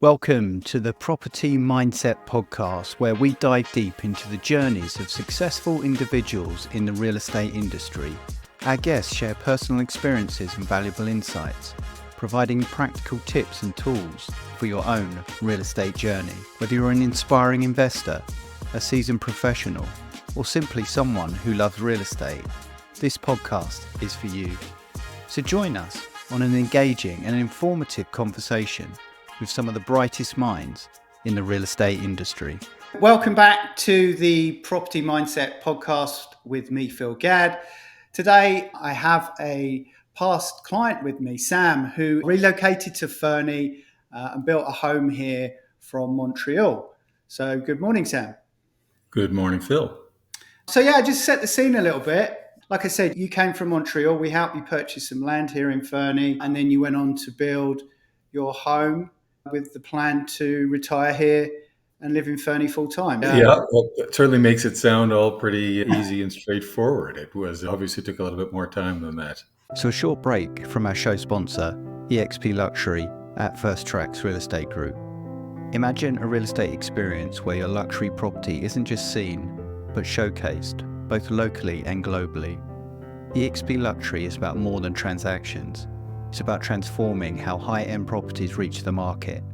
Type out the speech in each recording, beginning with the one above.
Welcome to the Property Mindset Podcast, where we dive deep into the journeys of successful individuals in the real estate industry. Our guests share personal experiences and valuable insights, providing practical tips and tools for your own real estate journey. Whether you're an inspiring investor, a seasoned professional, or simply someone who loves real estate, this podcast is for you. So join us on an engaging and informative conversation with some of the brightest minds in the real estate industry. Welcome back to the Property Mindset Podcast with me, Phil Gadd. Today, I have a past client with me, Sam, who relocated to Fernie and built a home here from Montreal. So good morning, Sam. Good morning, Phil. So just set the scene a little bit. Like I said, you came from Montreal. We helped you purchase some land here in Fernie, and then you went on to build your home with the plan to retire here and live in Fernie full time. Well, it certainly makes it sound all pretty easy and straightforward. It was obviously took a little bit more time than that. So a short break from our show sponsor, eXp Luxury at First Tracks Real Estate Group. Imagine a real estate experience where your luxury property isn't just seen, but showcased, both locally and globally. eXp Luxury is about more than transactions. It's about transforming how high-end properties reach the market.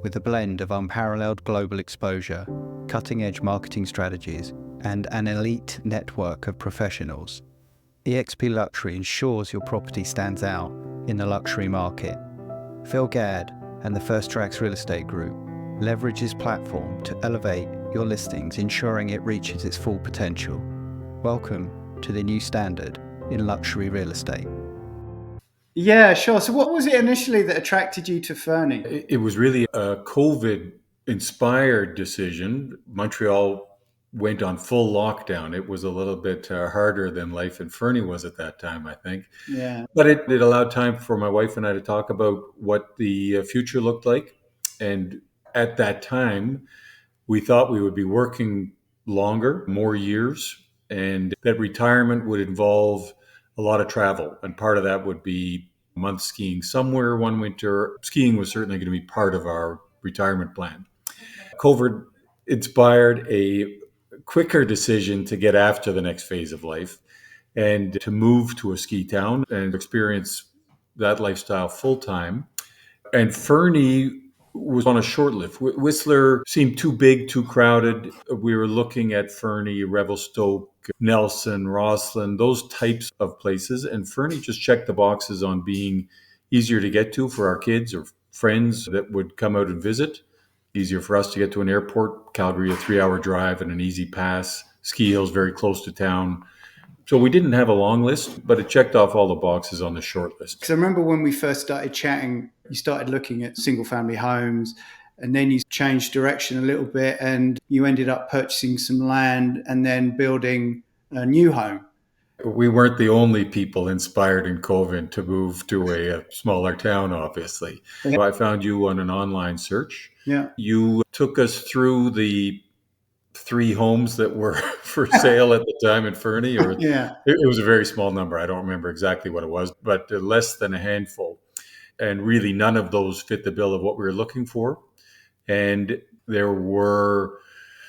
With a blend of unparalleled global exposure, cutting-edge marketing strategies, and an elite network of professionals, eXp Luxury ensures your property stands out in the luxury market. Phil Gadd and the First Tracks Real Estate Group leverage this platform to elevate your listings, ensuring it reaches its full potential. Welcome to the new standard in luxury real estate. Yeah, sure. So what was it initially that attracted you to Fernie? It was really a COVID-inspired decision. Montreal went on full lockdown. It was a little bit harder than life in Fernie was at that time, I think. Yeah. But it allowed time for my wife and I to talk about what the future looked like. And at that time, we thought we would be working longer, more years, and that retirement would involve a lot of travel. And part of that would be a month skiing somewhere one winter. Skiing was certainly going to be part of our retirement plan. COVID inspired a quicker decision to get after the next phase of life and to move to a ski town and experience that lifestyle full time. And Fernie was on a short lift. Whistler seemed too big, too crowded. We were looking at Fernie, Revelstoke, Nelson, Rosslyn, those types of places. And Fernie just checked the boxes on being easier to get to for our kids or friends that would come out and visit. Easier for us to get to an airport. Calgary, a 3-hour drive and an easy pass. Ski Hill's very close to town. So we didn't have a long list, but it checked off all the boxes on the short list. Because I remember when we first started chatting, you started looking at single family homes, and then you changed direction a little bit and you ended up purchasing some land and then building a new home. We weren't the only people inspired in COVID to move to a smaller town, obviously. Yeah. I found you on an online search. Yeah. You took us through the 3 homes that were for sale at the time in Fernie. Or Yeah. It was a very small number. I don't remember exactly what it was, but less than a handful. And really none of those fit the bill of what we were looking for. And there were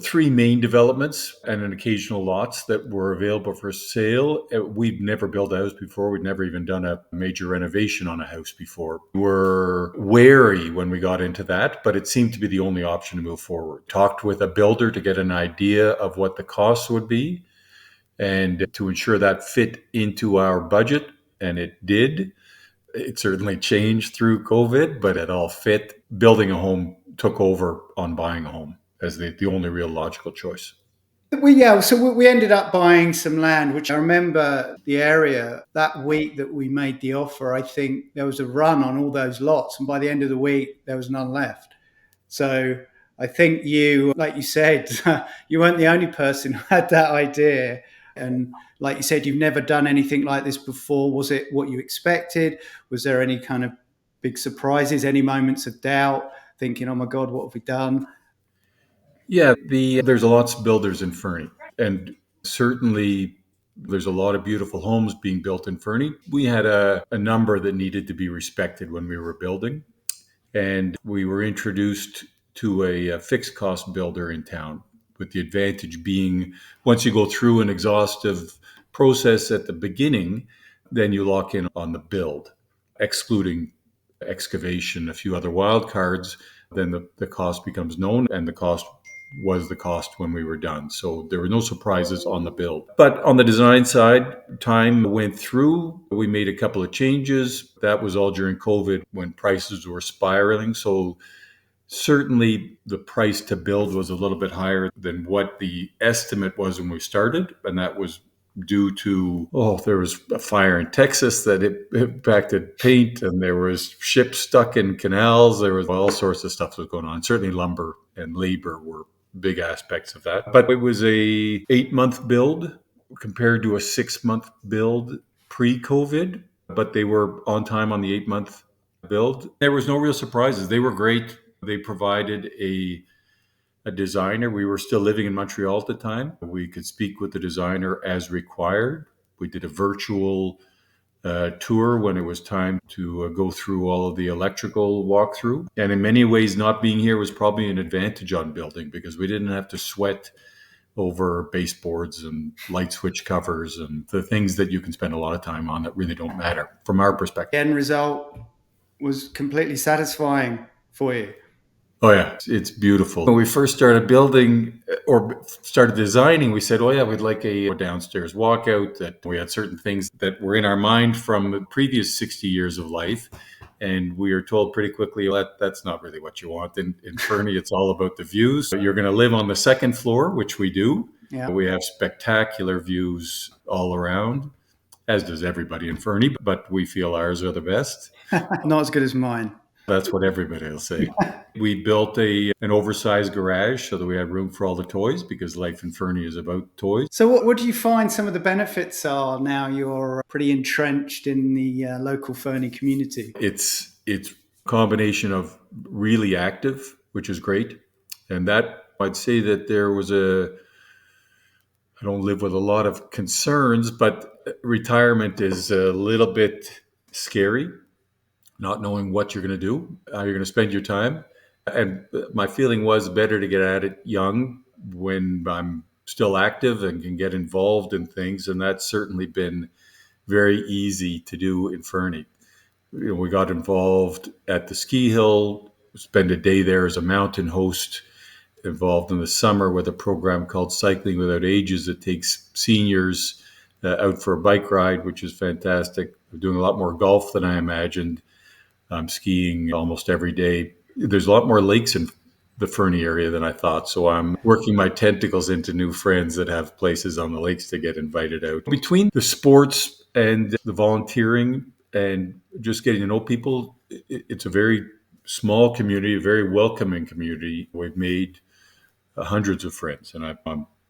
3 main developments and an occasional lots that were available for sale. We'd never built a house before. We'd never even done a major renovation on a house before. We were wary when we got into that, but it seemed to be the only option to move forward. Talked with a builder to get an idea of what the costs would be and to ensure that fit into our budget, and it did. It certainly changed through COVID, but it all fit. Building a home took over on buying a home as the only real logical choice. So we ended up buying some land, which I remember the area that week that we made the offer. I think there was a run on all those lots, and by the end of the week, there was none left. So I think you, like you said, you weren't the only person who had that idea. And like you said, you've never done anything like this before. Was it what you expected? Was there any kind of big surprises, any moments of doubt, thinking, oh my God, what have we done? Yeah, there's lots of builders in Fernie, and certainly there's a lot of beautiful homes being built in Fernie. We had a number that needed to be respected when we were building. And we were introduced to a fixed cost builder in town, with the advantage being once you go through an exhaustive process at the beginning, then you lock in on the build, excluding excavation, a few other wild cards. Then the cost becomes known, and the cost was the cost when we were done. So there were no surprises on the build. But on the design side, time went through. We made a couple of changes. That was all during COVID when prices were spiraling. So certainly the price to build was a little bit higher than what the estimate was when we started. And that was due to, there was a fire in Texas that it impacted paint, and there was ships stuck in canals. There was all sorts of stuff that was going on. Certainly lumber and labor were big aspects of that. But it was a 8-month build compared to a 6-month build pre-COVID, but they were on time on the 8-month build. There was no real surprises. They were great. They provided a designer. We were still living in Montreal at the time. We could speak with the designer as required. We did a virtual tour when it was time to go through all of the electrical walkthrough. And in many ways, not being here was probably an advantage on building, because we didn't have to sweat over baseboards and light switch covers and the things that you can spend a lot of time on that really don't matter from our perspective. The end result was completely satisfying for you. Oh yeah, it's beautiful. When we first started building or started designing, we said, we'd like a downstairs walkout. That we had certain things that were in our mind from the previous 60 years of life. And we were told pretty quickly that's not really what you want. In Fernie, it's all about the views. You're going to live on the second floor, which we do. Yeah. We have spectacular views all around, as does everybody in Fernie, but we feel ours are the best. Not as good as mine. That's what everybody will say. We built an oversized garage so that we had room for all the toys, because life in Fernie is about toys. So what do you find some of the benefits are now you're pretty entrenched in the local Fernie community? It's a combination of really active, which is great. And that, I'd say that there was I don't live with a lot of concerns, but retirement is a little bit scary. Not knowing what you're going to do, how you're going to spend your time. And my feeling was better to get at it young, when I'm still active and can get involved in things. And that's certainly been very easy to do in Fernie. We got involved at the ski hill, spend a day there as a mountain host, involved in the summer with a program called Cycling Without Ages that takes seniors out for a bike ride, which is fantastic. We're doing a lot more golf than I imagined. I'm skiing almost every day. There's a lot more lakes in the Fernie area than I thought. So I'm working my tentacles into new friends that have places on the lakes to get invited out. Between the sports and the volunteering and just getting to know people, it's a very small community, a very welcoming community. We've made hundreds of friends. And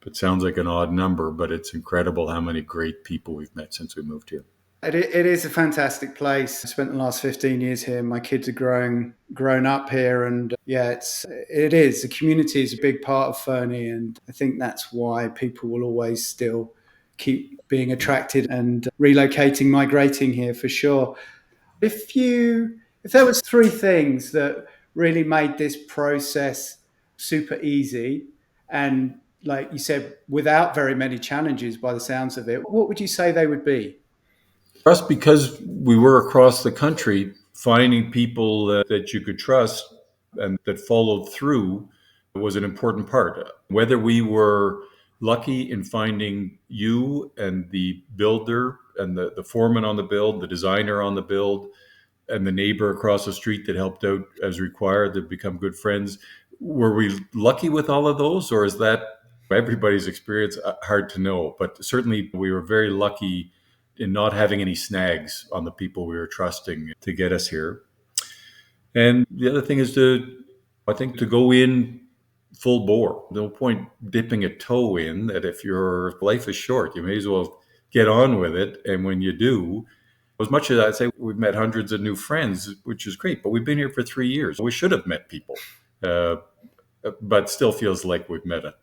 it sounds like an odd number, but it's incredible how many great people we've met since we moved here. It is a fantastic place. I spent the last 15 years here. My kids are grown up here, and it is. The community is a big part of Fernie, and I think that's why people will always still keep being attracted and relocating, migrating here for sure. If there was 3 things that really made this process super easy, and like you said, without very many challenges by the sounds of it, what would you say they would be? For us, because we were across the country, finding people that you could trust and that followed through was an important part. Whether we were lucky in finding you and the builder and the foreman on the build, the designer on the build, and the neighbor across the street that helped out as required to become good friends, were we lucky with all of those, or is that everybody's experience? Hard to know, but certainly we were very lucky in not having any snags on the people we were trusting to get us here. And the other thing is to go in full bore. No point dipping a toe in that. If your life is short, you may as well get on with it. And when you do, as much as I'd say we've met hundreds of new friends, which is great, but we've been here for 3 years. We should have met people, but still feels like we've met a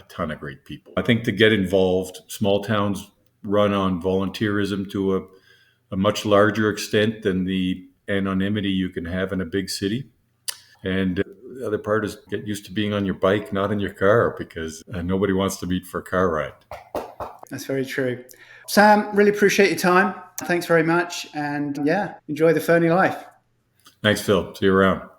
ton of great people. I think to get involved, small towns run on volunteerism to a much larger extent than the anonymity you can have in a big city. And the other part is get used to being on your bike, not in your car, because nobody wants to meet for a car ride. That's very true. Sam, really appreciate your time. Thanks very much. And yeah, enjoy the Fernie life. Thanks, Phil. See you around.